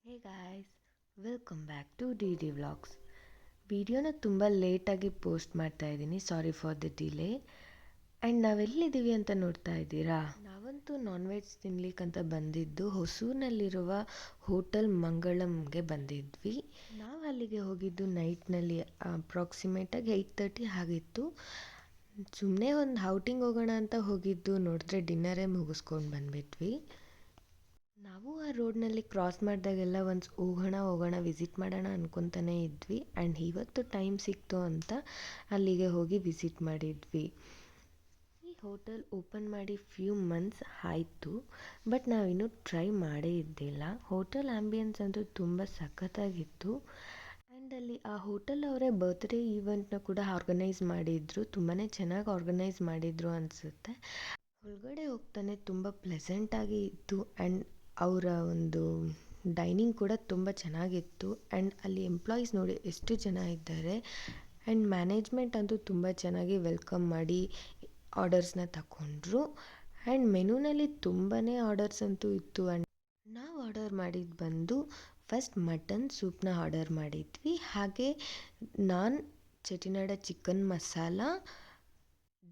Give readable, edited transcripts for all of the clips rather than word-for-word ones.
Hey guys, welcome back to D D vlogs. ವಿಡಿಯೋನ ತುಂಬ ಲೇಟಾಗಿ ಪೋಸ್ಟ್ ಮಾಡ್ತಾ ಇದ್ದೀನಿ, sorry for the delay. And ನಾವೆಲ್ಲಿದ್ದೀವಿ ಅಂತ ನೋಡ್ತಾ ಇದ್ದೀರಾ? ನಾವಂತೂ ನಾನ್ ವೆಜ್ ತಿನ್ಲಿಕ್ಕಂತ ಬಂದಿದ್ದು ಹೊಸೂರಿನಲ್ಲಿರುವ ಹೋಟೆಲ್ ಮಂಗಳಂಗೆ ಬಂದಿದ್ವಿ. ನಾವು ಅಲ್ಲಿಗೆ ಹೋಗಿದ್ದು ನೈಟ್ನಲ್ಲಿ ಅಪ್ರಾಕ್ಸಿಮೇಟಾಗಿ 8:30 ಆಗಿತ್ತು. ಸುಮ್ಮನೆ ಒಂದು ಔಟಿಂಗ್ ಹೋಗೋಣ ಅಂತ ಹೋಗಿದ್ದು, ನೋಡಿದ್ರೆ ಡಿನ್ನರೇ ಮುಗಿಸ್ಕೊಂಡು ಬಂದ್ಬಿಟ್ವಿ. ನಾವು ಆ ರೋಡ್ನಲ್ಲಿ ಕ್ರಾಸ್ ಮಾಡಿದಾಗೆಲ್ಲ ಒಂದು ಹೋಗೋಣ ವಿಸಿಟ್ ಮಾಡೋಣ ಅನ್ಕೊತಾನೆ ಇದ್ವಿ. ಆ್ಯಂಡ್ ಇವತ್ತು ಟೈಮ್ ಸಿಕ್ತು ಅಂತ ಅಲ್ಲಿಗೆ ಹೋಗಿ ವಿಸಿಟ್ ಮಾಡಿದ್ವಿ. ಈ ಹೋಟೆಲ್ ಓಪನ್ ಮಾಡಿ ಫ್ಯೂ ಮಂತ್ಸ್ ಆಯಿತು, ಬಟ್ ನಾವಿನ್ನೂ ಟ್ರೈ ಮಾಡೇ ಇದ್ದಿಲ್ಲ. ಹೋಟೆಲ್ ಆ್ಯಂಬಿಯನ್ಸ್ ಅಂತೂ ತುಂಬ ಸಖತ್ತಾಗಿತ್ತು. ಆ್ಯಂಡ್ ಅಲ್ಲಿ ಆ ಹೋಟೆಲ್ ಅವರೇ ಬರ್ತ್ಡೇ ಈವೆಂಟ್ನ ಕೂಡ ಆರ್ಗನೈಸ್ ಮಾಡಿದ್ರು. ತುಂಬಾ ಚೆನ್ನಾಗಿ ಆರ್ಗನೈಸ್ ಮಾಡಿದ್ರು ಅನಿಸುತ್ತೆ. ಒಳಗಡೆ ಹೋಗ್ತಾನೆ ತುಂಬ ಪ್ಲೆಸೆಂಟಾಗಿ ಇತ್ತು. ಆ್ಯಂಡ್ ಅವರ ಒಂದು ಡೈನಿಂಗ್ ಕೂಡ ತುಂಬ ಚೆನ್ನಾಗಿತ್ತು. ಆ್ಯಂಡ್ ಅಲ್ಲಿ ಎಂಪ್ಲಾಯೀಸ್ ನೋಡಿ ಎಷ್ಟು ಜನ ಇದ್ದಾರೆ. ಆ್ಯಂಡ್ ಮ್ಯಾನೇಜ್ಮೆಂಟ್ ಅಂತೂ ತುಂಬ ಚೆನ್ನಾಗಿ ವೆಲ್ಕಮ್ ಮಾಡಿ ಆರ್ಡರ್ಸ್ನ ತಗೊಂಡ್ರು. ಆ್ಯಂಡ್ ಮೆನುನಲ್ಲಿ ತುಂಬಾ ಆರ್ಡರ್ಸ್ ಅಂತೂ ಇತ್ತು. ಆ್ಯಂಡ್ ನಾವು ಆರ್ಡರ್ ಮಾಡಿದ್ದು ಬಂದು ಫಸ್ಟ್ ಮಟನ್ ಸೂಪ್ನ ಆರ್ಡರ್ ಮಾಡಿದ್ವಿ. ಹಾಗೆ naan Chettinad chicken masala,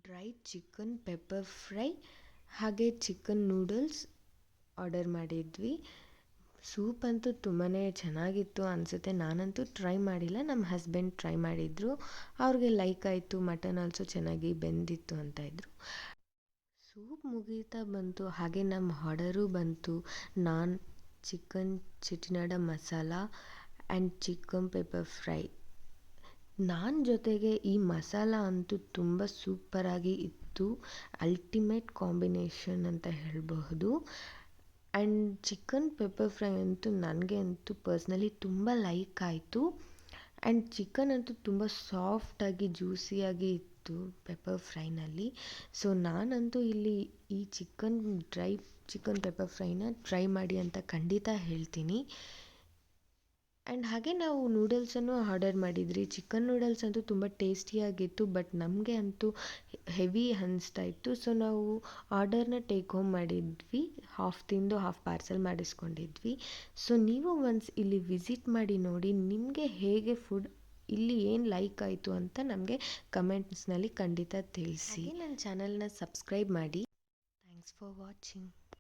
dry chicken pepper fry, ಹಾಗೆ ಚಿಕನ್ ನೂಡಲ್ಸ್ ಆರ್ಡರ್ ಮಾಡಿದ್ವಿ. ಸೂಪ್ ಅಂತೂ ತುಂಬಾ ಚೆನ್ನಾಗಿತ್ತು ಅನಿಸುತ್ತೆ. ನಾನಂತೂ ಟ್ರೈ ಮಾಡಿಲ್ಲ, ನಮ್ಮ ಹಸ್ಬೆಂಡ್ ಟ್ರೈ ಮಾಡಿದರು. ಅವ್ರಿಗೆ ಲೈಕ್ ಆಯಿತು, ಮಟನ್ ಆಲ್ಸೋ ಚೆನ್ನಾಗಿ ಬೆಂದಿತ್ತು ಅಂತ ಇದ್ದರು. ಸೂಪ್ ಮುಗೀತಾ ಬಂತು, ಹಾಗೆ ನಮ್ಮ ಆರ್ಡರು ಬಂತು. Naan chicken Chettinad masala and chicken pepper fry. Naan ಜೊತೆಗೆ ಈ ಮಸಾಲ ಅಂತೂ ತುಂಬ ಸೂಪರಾಗಿ ಇತ್ತು. ಅಲ್ಟಿಮೇಟ್ ಕಾಂಬಿನೇಷನ್ ಅಂತ ಹೇಳಬಹುದು. ಆ್ಯಂಡ್ ಚಿಕನ್ ಪೆಪ್ಪರ್ ಫ್ರೈ ಅಂತೂ ನನಗೆ ಅಂತೂ ಪರ್ಸ್ನಲಿ ತುಂಬ ಲೈಕ್ ಆಯಿತು. ಆ್ಯಂಡ್ ಚಿಕನ್ ಅಂತೂ ತುಂಬ ಸಾಫ್ಟಾಗಿ ಜ್ಯೂಸಿಯಾಗಿ ಇತ್ತು ಪೆಪ್ಪರ್ ಫ್ರೈನಲ್ಲಿ. ಸೊ ನಾನಂತೂ ಇಲ್ಲಿ ಈ ಡ್ರೈ ಚಿಕನ್ ಪೆಪ್ಪರ್ ಫ್ರೈನ ಟ್ರೈ ಮಾಡಿ ಅಂತ ಖಂಡಿತ ಹೇಳ್ತೀನಿ. ಆ್ಯಂಡ್ ಹಾಗೆ ನಾವು ನೂಡಲ್ಸನ್ನು ಆರ್ಡರ್ ಮಾಡಿದ್ರಿ. ಚಿಕನ್ ನೂಡಲ್ಸ್ ಅಂತೂ ತುಂಬ ಟೇಸ್ಟಿಯಾಗಿತ್ತು, ಬಟ್ ನಮಗೆ ಅಂತೂ ಹೆವಿ ಅನ್ನಿಸ್ತಾ ಇತ್ತು. ಸೊ ನಾವು ಆರ್ಡರ್ನ ಟೇಕ್ ಹೋಮ್ ಮಾಡಿದ್ವಿ. ಹಾಫ್ ತಿಂದು ಹಾಫ್ ಪಾರ್ಸೆಲ್ ಮಾಡಿಸ್ಕೊಂಡಿದ್ವಿ. ಸೊ ನೀವು ಒನ್ಸ್ ಇಲ್ಲಿ ವಿಸಿಟ್ ಮಾಡಿ ನೋಡಿ, ನಿಮಗೆ ಹೇಗೆ ಫುಡ್ ಇಲ್ಲಿ ಏನು ಲೈಕ್ ಆಯಿತು ಅಂತ ನಮಗೆ ಕಮೆಂಟ್ಸ್ನಲ್ಲಿ ಖಂಡಿತ ತಿಳಿಸಿ. ನನ್ನ ಚಾನಲ್ನ ಸಬ್ಸ್ಕ್ರೈಬ್ ಮಾಡಿ. Thanks for watching.